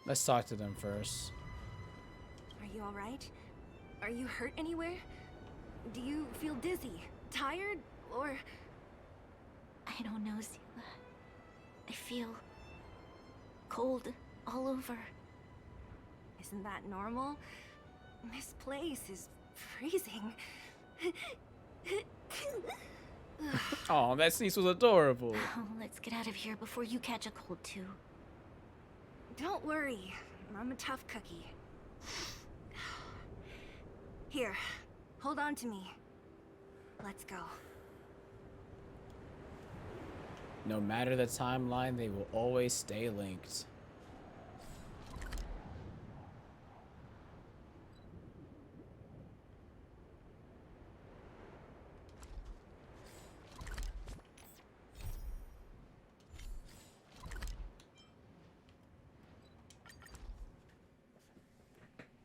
Let's talk to them first. Are you alright? Are you hurt anywhere? Do you feel dizzy, tired, or... I don't know, Zila. I feel... cold all over. Isn't that normal? This place is freezing. Oh, that sneeze was adorable. Oh, let's get out of here before you catch a cold too. Don't worry, I'm a tough cookie. Here, hold on to me. Let's go. No matter the timeline, they will always stay linked.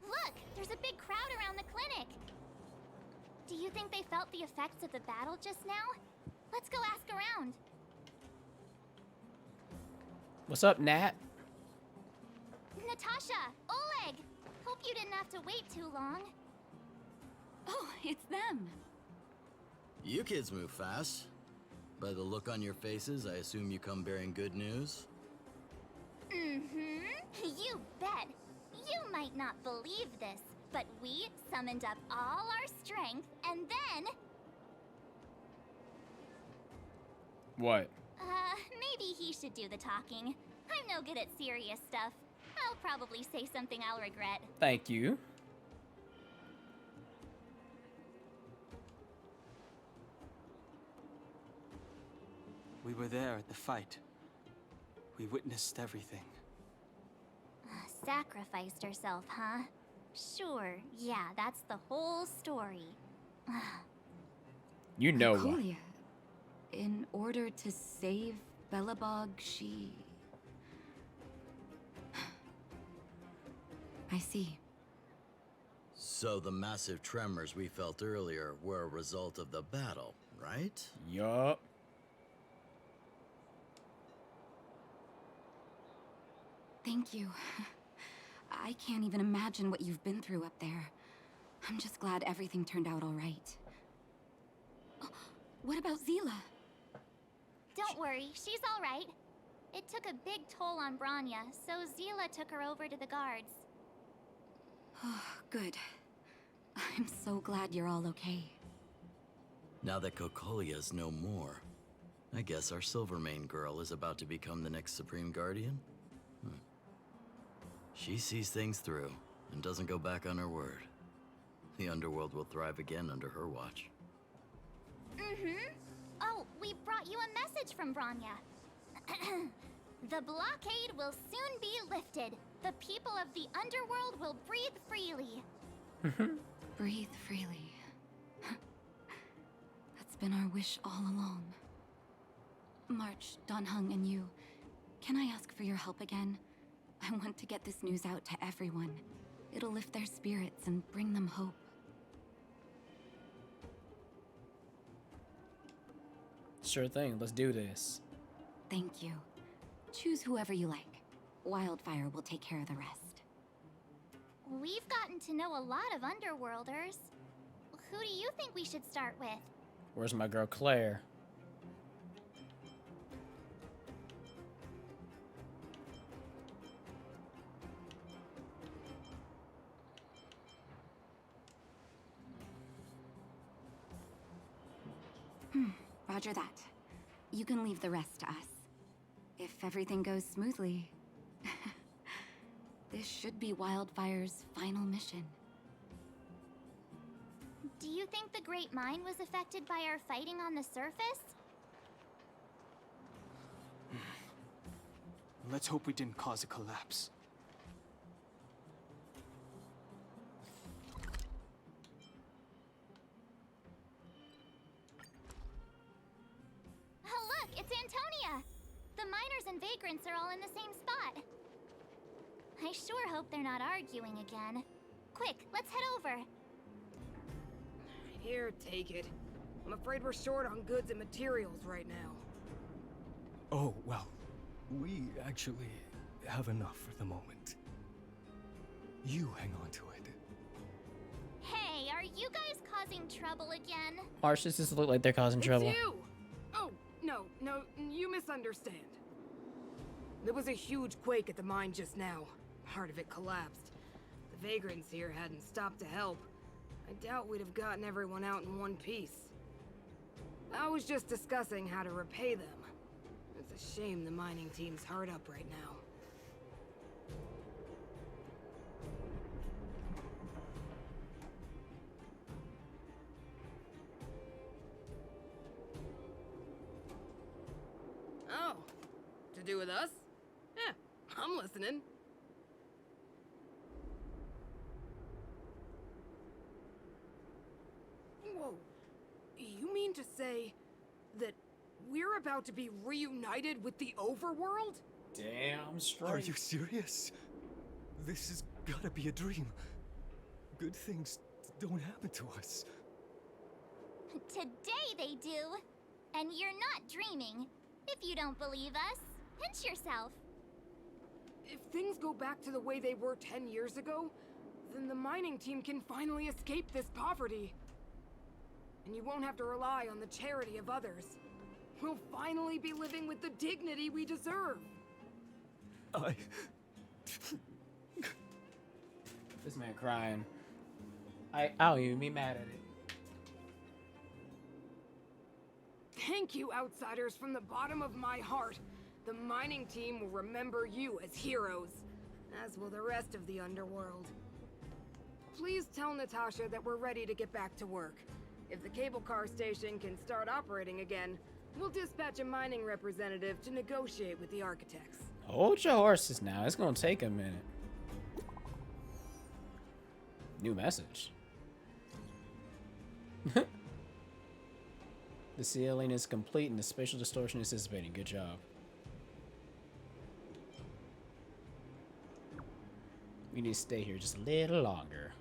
Look, there's a big crowd around the clinic. Do you think they felt the effects of the battle just now? Let's go ask around. What's up, Nat? Natasha, Oleg! Hope you didn't have to wait too long. Oh, it's them. You kids move fast. By the look on your faces, I assume you come bearing good news? Mm-hmm. You bet. You might not believe this, but we summoned up all our strength, and then... What? Maybe he should do the talking. I'm no good at serious stuff. I'll probably say something I'll regret. Thank you. We were there at the fight. We witnessed everything. Sacrificed herself, huh? Sure, yeah, that's the whole story. You know what? Colia, in order to save Belobog, she... I see. So the massive tremors we felt earlier were a result of the battle, right? Yup. Thank you. I can't even imagine what you've been through up there. I'm just glad everything turned out all right. Oh, what about Zila? Don't worry, she's all right. It took a big toll on Branya, so Zila took her over to the guards. Oh, good. I'm so glad you're all okay. Now that Kokolia's no more, I guess our Silvermane girl is about to become the next Supreme Guardian? She sees things through and doesn't go back on her word. The underworld will thrive again under her watch. Mm-hmm. Oh, we brought you a message from Branya. The blockade will soon be lifted. The people of the underworld will breathe freely. Breathe freely. That's been our wish all along. March, Donhung, and you, can I ask for your help again? I want to get this news out to everyone. It'll lift their spirits and bring them hope. Sure thing. Let's do this. Thank you. Choose whoever you like. Wildfire will take care of the rest. We've gotten to know a lot of underworlders. Who do you think we should start with? Where's my girl Claire? Roger that. You can leave the rest to us. If everything goes smoothly, this should be Wildfire's final mission. Do you think the Great Mine was affected by our fighting on the surface? Let's hope we didn't cause a collapse. Oh, look, it's Antonia! The miners and vagrants are all in the same spot. I sure hope they're not arguing again. Quick, let's head over. Here, take it. I'm afraid we're short on goods and materials right now. Oh, well, we actually have enough for the moment. You hang on to it. Hey, are you guys causing trouble again? Marsh, this doesn't look like they're causing trouble. It's you! Oh, no, you misunderstand. There was a huge quake at the mine just now. Part of it collapsed. The vagrants here hadn't stopped to help. I doubt we'd have gotten everyone out in one piece. I was just discussing how to repay them. It's a shame the mining team's hard up right now. Oh, to do with us? Yeah, I'm listening. Whoa, you mean to say that we're about to be reunited with the overworld? Damn straight. Are you serious? This has gotta be a dream. Good things don't happen to us. Today they do. And you're not dreaming. If you don't believe us, pinch yourself. If things go back to the way they were 10 years ago, then the mining team can finally escape this poverty. And you won't have to rely on the charity of others. We'll finally be living with the dignity we deserve. This man crying. I don't even be mad at it. Thank you, outsiders, from the bottom of my heart. The mining team will remember you as heroes, as will the rest of the underworld. Please tell Natasha that we're ready to get back to work. If the cable car station can start operating again, we'll dispatch a mining representative to negotiate with the architects. Hold your horses now. It's gonna take a minute. New message. The ceiling is complete and the spatial distortion is dissipating. Good job. We need to stay here just a little longer.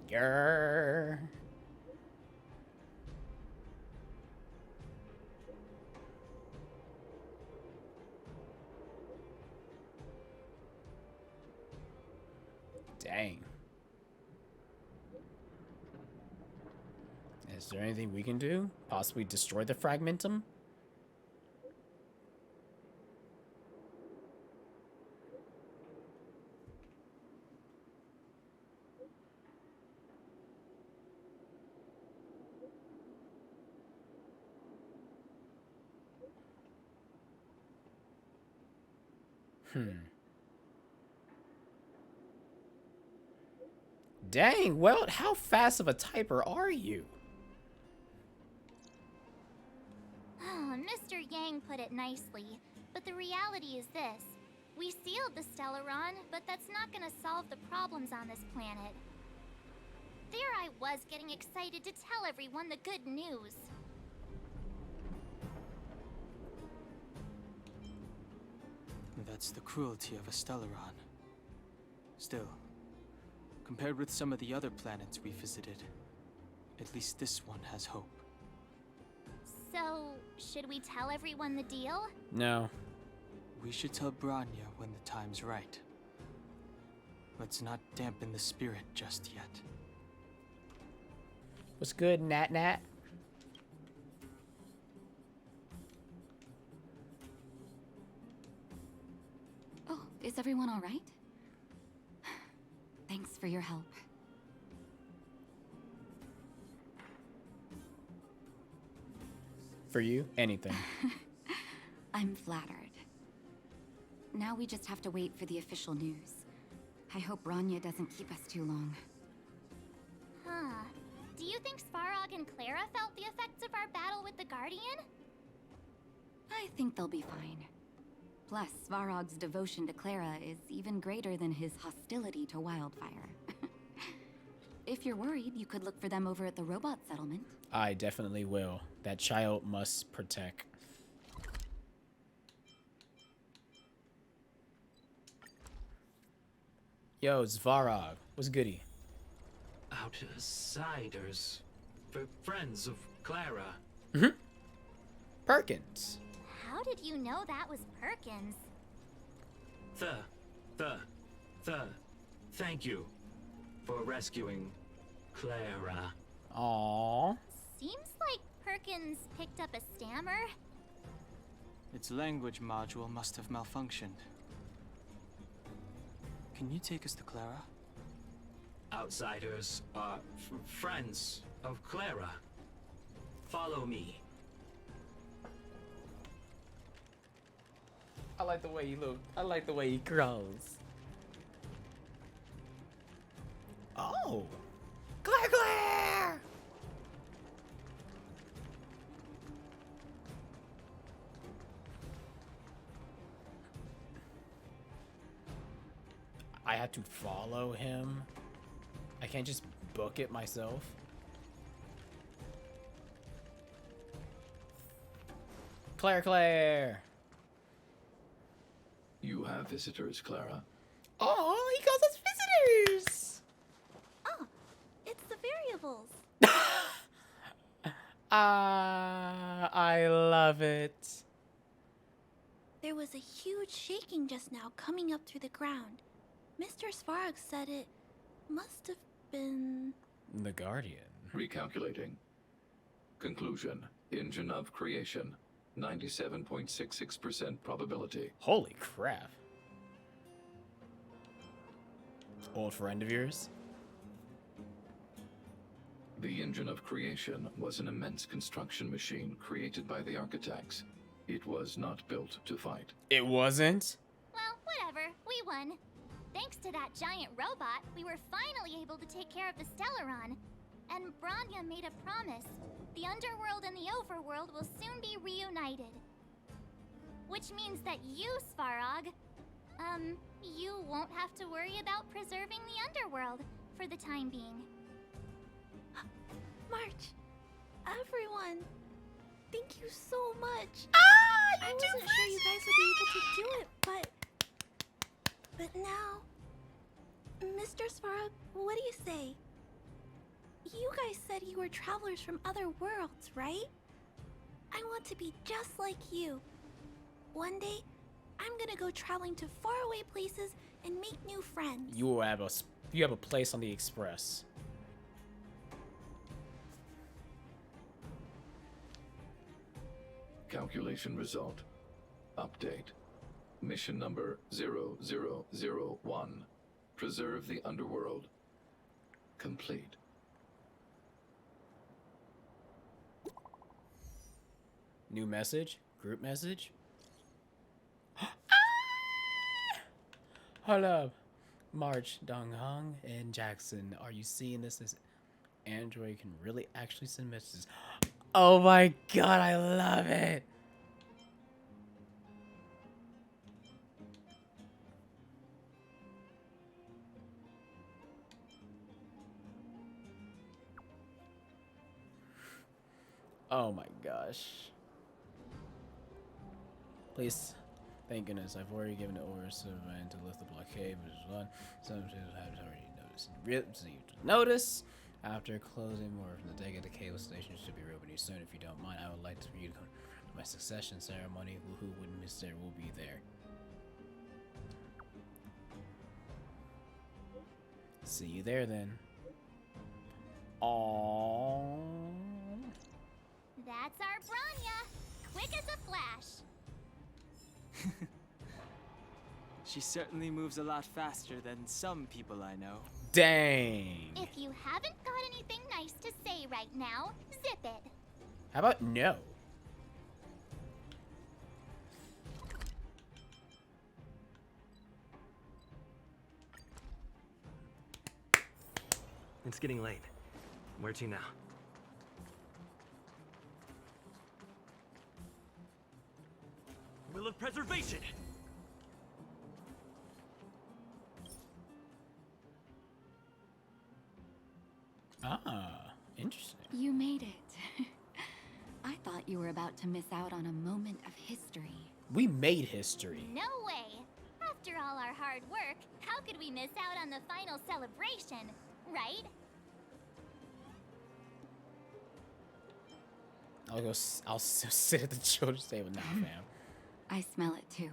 Grrr. Dang. Is there anything we can do? Possibly destroy the fragmentum? Dang, well, how fast of a typer are you? Mr. Yang put it nicely, but the reality is this. We sealed the Stellaron, but that's not gonna solve the problems on this planet. There I was getting excited to tell everyone the good news. That's the cruelty of a Stellaron. Still, compared with some of the other planets we visited, at least this one has hope. So, should we tell everyone the deal? No. We should tell Branya when the time's right. Let's not dampen the spirit just yet. What's good, Nat Nat? Oh, is everyone all right? Thanks for your help. For you, anything. I'm flattered. Now we just have to wait for the official news. I hope Branya doesn't keep us too long. Huh. Do you think Svarog and Clara felt the effects of our battle with the Guardian? I think they'll be fine. Plus, Svarog's devotion to Clara is even greater than his hostility to Wildfire. If you're worried, you could look for them over at the robot settlement. I definitely will. That child must protect. Yo, Svarog. What's goody? Outsiders. For friends of Clara. Perkins. How did you know that was Perkins? Thank you for rescuing Clara. Aww. Seems like Perkins picked up a stammer. Its language module must have malfunctioned. Can you take us to Clara? Outsiders are friends of Clara. Follow me. I like the way he looks. I like the way he grows. Oh. Claire, Claire! I had to follow him. I can't just book it myself. Claire, Claire! You have visitors, Clara. Oh, he calls us visitors! Oh, it's the variables. I love it. There was a huge shaking just now coming up through the ground. Mr. Svarog said it must have been... The Guardian. Recalculating. Conclusion. Engine of creation. 97.66% probability. Holy crap. Old friend of yours? The engine of creation was an immense construction machine created by the architects. It was not built to fight. It wasn't? Well, whatever. We won. Thanks to that giant robot, we were finally able to take care of the Stellaron. And Bronya made a promise. The underworld and the overworld will soon be reunited. Which means that you, Svarog, you won't have to worry about preserving the underworld for the time being. March, everyone, thank you so much. I wasn't sure you guys would be able to do it, but now, Mr. Svarog, what do you say? You guys said you were travelers from other worlds, right? I want to be just like you. One day, I'm gonna go traveling to faraway places and make new friends. You have a place on the Express. Calculation result. Update. Mission number 0001. Preserve the underworld. Complete. New message? Group message? Hold up. March, Donghung, and Jackson. Are you seeing this? This Android can really actually send messages. Oh my god, I love it. Oh my gosh. Please, thank goodness, I've already given the orders to the man to lift the blockade, which is one. Some people have already received notice. After closing more of the deck at the cable station should be reopening soon. If you don't mind, I would like for you to come to my succession ceremony. Who wouldn't miss there will be there. See you there then. Aww. That's our Bronya, quick as a flash. She certainly moves a lot faster than some people I know. Dang. If you haven't got anything nice to say right now, zip it. How about no? It's getting late. Where to now? Will of Preservation! Ah, interesting. You made it. I thought you were about to miss out on a moment of history. We made history. No way. After all our hard work, how could we miss out on the final celebration, right? I'll sit at the children's table now, fam. I smell it too.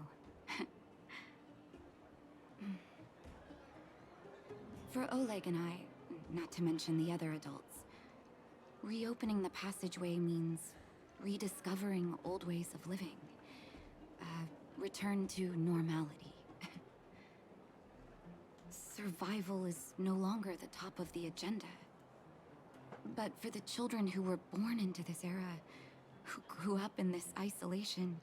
For Oleg and I, not to mention the other adults, reopening the passageway means rediscovering old ways of living. Return to normality. Survival is no longer the top of the agenda. But for the children who were born into this era, who grew up in this isolation,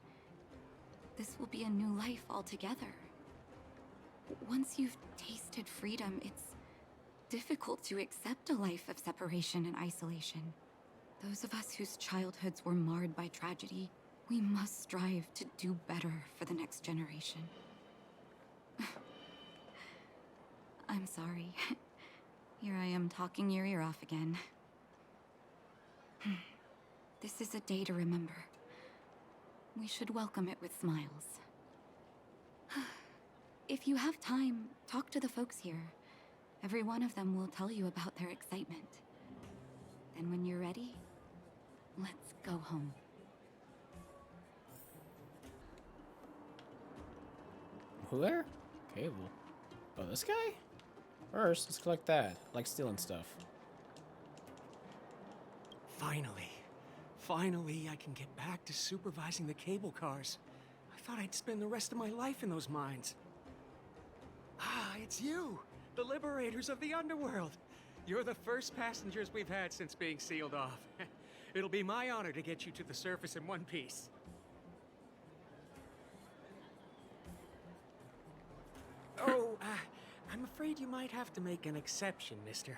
this will be a new life altogether. Once you've tasted freedom, it's difficult to accept a life of separation and isolation. Those of us whose childhoods were marred by tragedy, we must strive to do better for the next generation. I'm sorry. Here I am talking your ear off again. This is a day to remember. We should welcome it with smiles. If you have time, talk to the folks here. Every one of them will tell you about their excitement. Then when you're ready, let's go home. Where? Cable. Oh, this guy? First, let's collect that. I like stealing stuff. Finally, I can get back to supervising the cable cars. I thought I'd spend the rest of my life in those mines. Ah, it's you, the liberators of the underworld. You're the first passengers we've had since being sealed off. It'll be my honor to get you to the surface in one piece. Oh, I'm afraid you might have to make an exception, mister.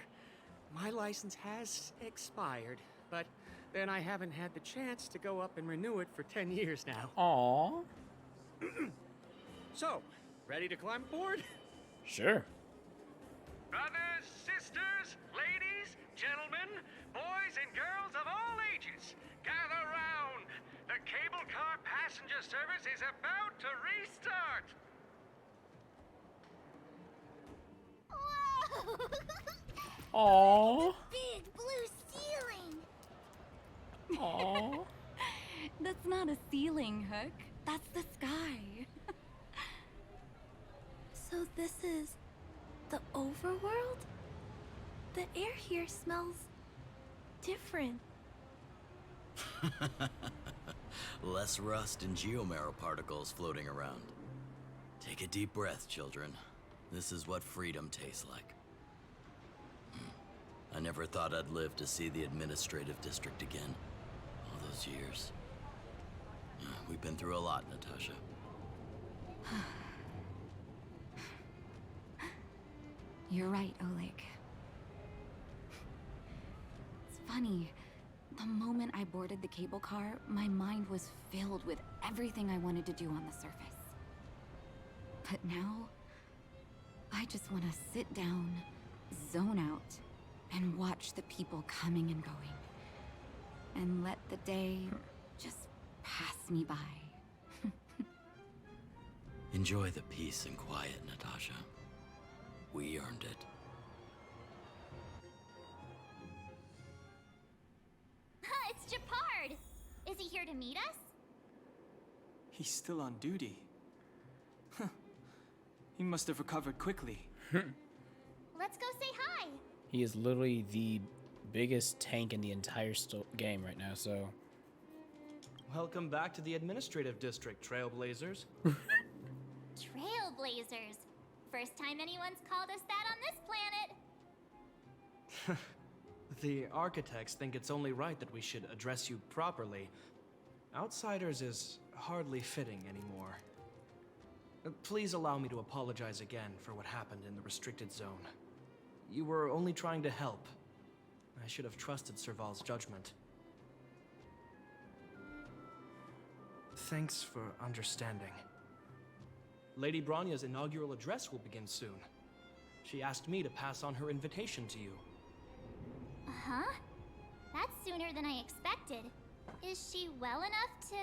My license has expired, but then I haven't had the chance to go up and renew it for 10 years now. Aww. So, ready to climb aboard? Sure. Brothers, sisters, ladies, gentlemen, boys and girls of all ages, gather round. The cable car passenger service is about to restart. Whoa! Aww. Big blue ceiling. Aww. That's not a ceiling, Hook. That's the sky. So this is the overworld? The air here smells different. Less rust and geomarrow particles floating around. Take a deep breath, children. This is what freedom tastes like. I never thought I'd live to see the administrative district again. All those years. We've been through a lot, Natasha. You're right, Oleg. It's funny. The moment I boarded the cable car, my mind was filled with everything I wanted to do on the surface. But now, I just want to sit down, zone out, and watch the people coming and going. And let the day just pass me by. Enjoy the peace and quiet, Natasha. We earned it. It's Japard. Is he here to meet us? He's still on duty. Huh. He must have recovered quickly. Let's go say hi. He is literally the biggest tank in the entire game right now, so... Welcome back to the administrative district, Trailblazers. Trailblazers. First time anyone's called us that on this planet. The architects think it's only right that we should address you properly. Outsiders is hardly fitting anymore. Please allow me to apologize again for what happened in the restricted zone. You were only trying to help. I should have trusted Serval's judgment. Thanks for understanding. Lady Bronya's inaugural address will begin soon. She asked me to pass on her invitation to you. Uh-huh. That's sooner than I expected. Is she well enough to...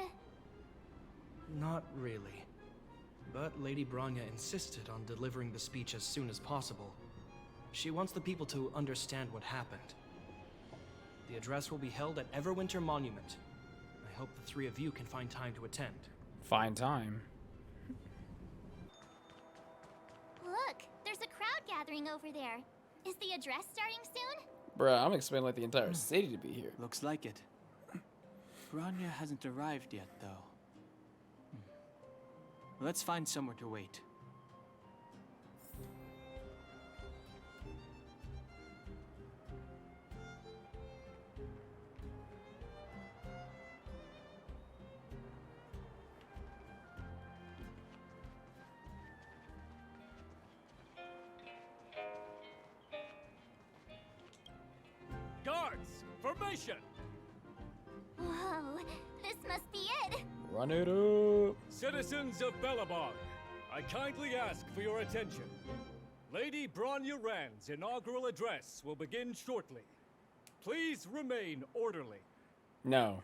Not really. But Lady Bronya insisted on delivering the speech as soon as possible. She wants the people to understand what happened. The address will be held at Everwinter Monument. I hope the three of you can find time to attend. Fine time. Look, there's a crowd gathering over there. Is the address starting soon? Bruh, I'm expecting like the entire city to be here. Looks like it. Bronya hasn't arrived yet, though. Let's find somewhere to wait. Guards, formation! Whoa, this must be it. Run it up. Citizens of Belobog, I kindly ask for your attention. Lady Bronya Rand's inaugural address will begin shortly. Please remain orderly. No.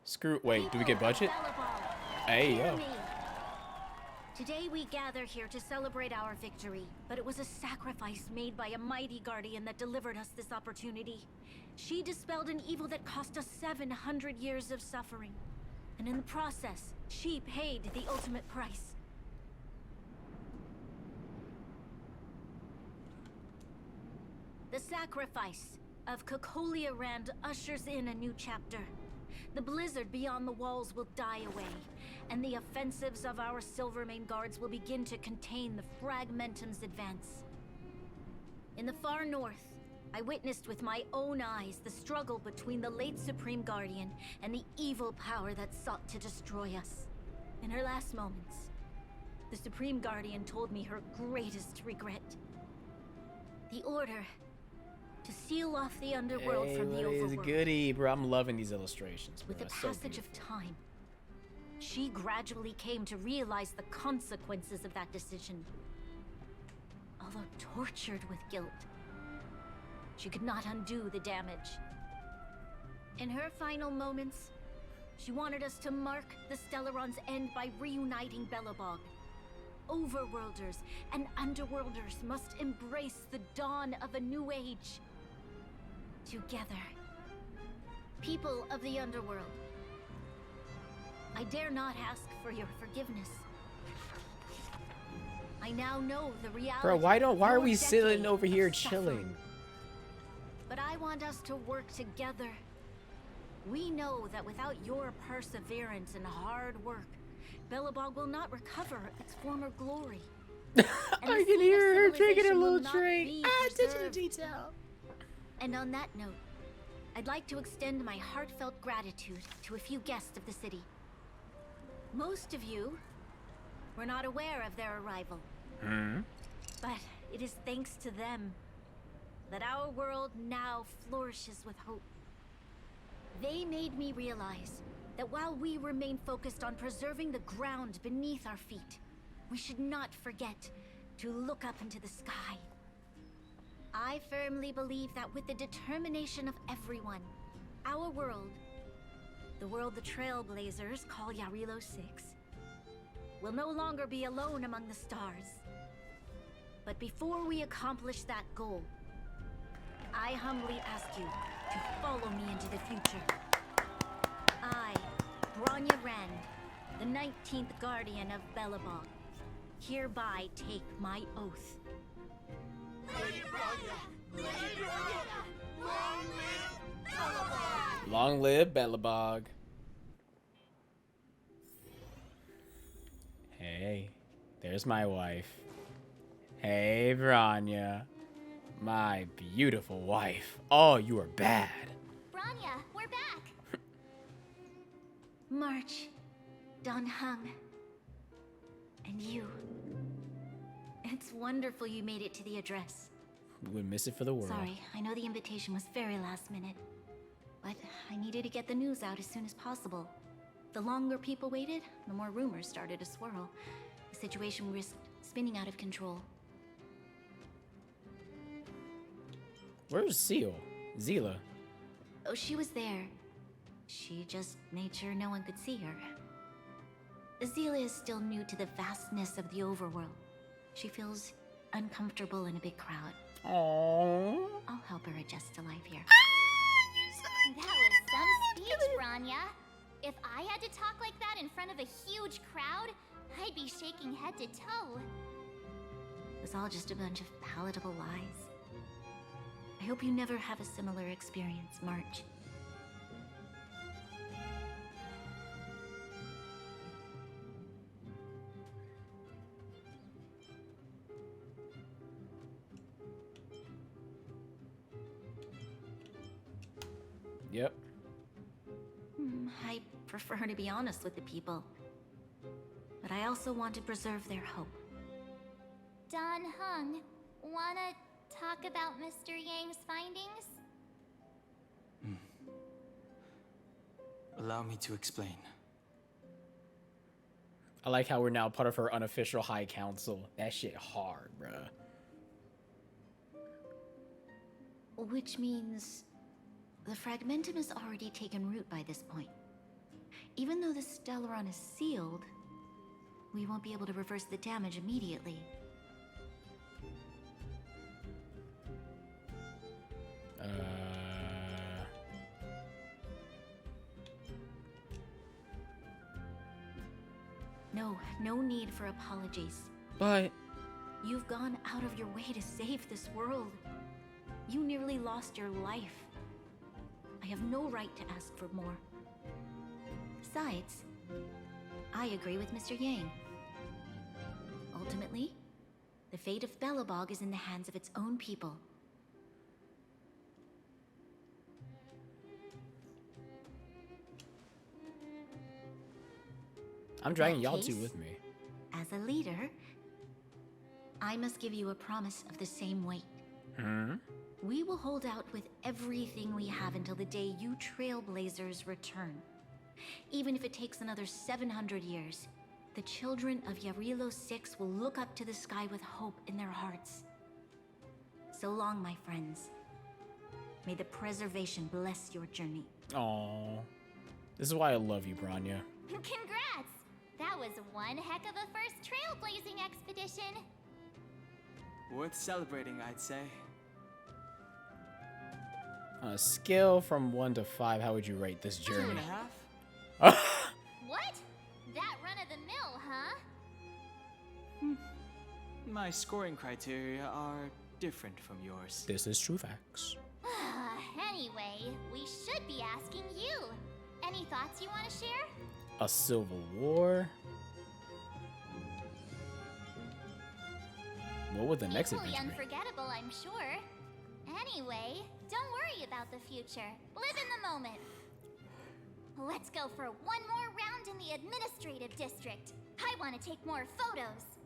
Screw. Wait, do we get budget? Hey, yo. Today we gather here to celebrate our victory, but it was a sacrifice made by a mighty guardian that delivered us this opportunity. She dispelled an evil that cost us 700 years of suffering. And in the process, she paid the ultimate price. The sacrifice of Cocolia Rand ushers in a new chapter. The blizzard beyond the walls will die away, and the offensives of our Silvermane guards will begin to contain the Fragmentum's advance. In the far north, I witnessed with my own eyes the struggle between the late Supreme Guardian and the evil power that sought to destroy us. In her last moments, the Supreme Guardian told me her greatest regret. The order to seal off the underworld from the overworld. Goody, bro. I'm loving these illustrations, bro. With the passage of time, she gradually came to realize the consequences of that decision. Although tortured with guilt, she could not undo the damage. In her final moments, she wanted us to mark the Stellaron's end by reuniting Belobog. Overworlders and Underworlders must embrace the dawn of a new age. Together. People of the Underworld, I dare not ask for your forgiveness. I now know the reality. Bro, why are we of your sitting decade over here of suffering. chilling? But I want us to work together. We know that without your perseverance and hard work, Belobog will not recover its former glory. I can hear her drinking her little drink. Attention to detail. And on that note, I'd like to extend my heartfelt gratitude to a few guests of the city. Most of you were not aware of their arrival. But it is thanks to them that our world now flourishes with hope. They made me realize that while we remain focused on preserving the ground beneath our feet, we should not forget to look up into the sky. I firmly believe that with the determination of everyone, our world, the world the Trailblazers call Yarilo 6, will no longer be alone among the stars. But before we accomplish that goal, I humbly ask you to follow me into the future. I, Bronya Rand, the 19th Guardian of Belobog, hereby take my oath. Lady Bronya! Lady Bronya! Long live Belobog! Long live Belobog. Hey, there's my wife. Hey, Bronya. My beautiful wife. Oh, you are bad. Bronya, we're back. March, Don Hung, and you. It's wonderful you made it to the address. We would miss it for the world. Sorry, I know the invitation was very last minute, but I needed to get the news out as soon as possible. The longer people waited, the more rumors started to swirl. The situation risked spinning out of control. Where's Seal? Zila? Oh, she was there. She just made sure no one could see her. Zila is still new to the vastness of the overworld. She feels uncomfortable in a big crowd. Aww. I'll help her adjust to life here. That was some speech, Bronya. If I had to talk like that in front of a huge crowd, I'd be shaking head to toe. It was all just a bunch of palatable lies. I hope you never have a similar experience, March. Yep. I prefer to be honest with the people. But I also want to preserve their hope. Don Hung, wanna talk about Mr. Yang's findings? Allow me to explain. I like how we're now part of her unofficial High Council. That shit hard, bruh. Which means the fragmentum has already taken root by this point. Even though the Stellaron is sealed, we won't be able to reverse the damage immediately. No need for apologies. But you've gone out of your way to save this world. You nearly lost your life. I have no right to ask for more. Besides, I agree with Mr. Yang. Ultimately, the fate of Belobog is in the hands of its own people. I'm dragging y'all two with me. As a leader, I must give you a promise of the same weight. We will hold out with everything we have until the day you Trailblazers return. Even if it takes another 700 years, the children of Yarilo 6 will look up to the sky with hope in their hearts. So long, my friends. May the preservation bless your journey. Aww. This is why I love you, Bronya. Congrats! That was one heck of a first trailblazing expedition. Worth celebrating, I'd say. On a scale from 1 to 5, how would you rate this journey? 2.5. What? That run-of-the-mill, huh? My scoring criteria are different from yours. This is true facts. Anyway, we should be asking you. Any thoughts you want to share? A civil war? What would the next Equally adventure be? unforgettable, I'm sure. Anyway, don't worry about the future. Live in the moment. Let's go for one more round in the administrative district. I want to take more photos.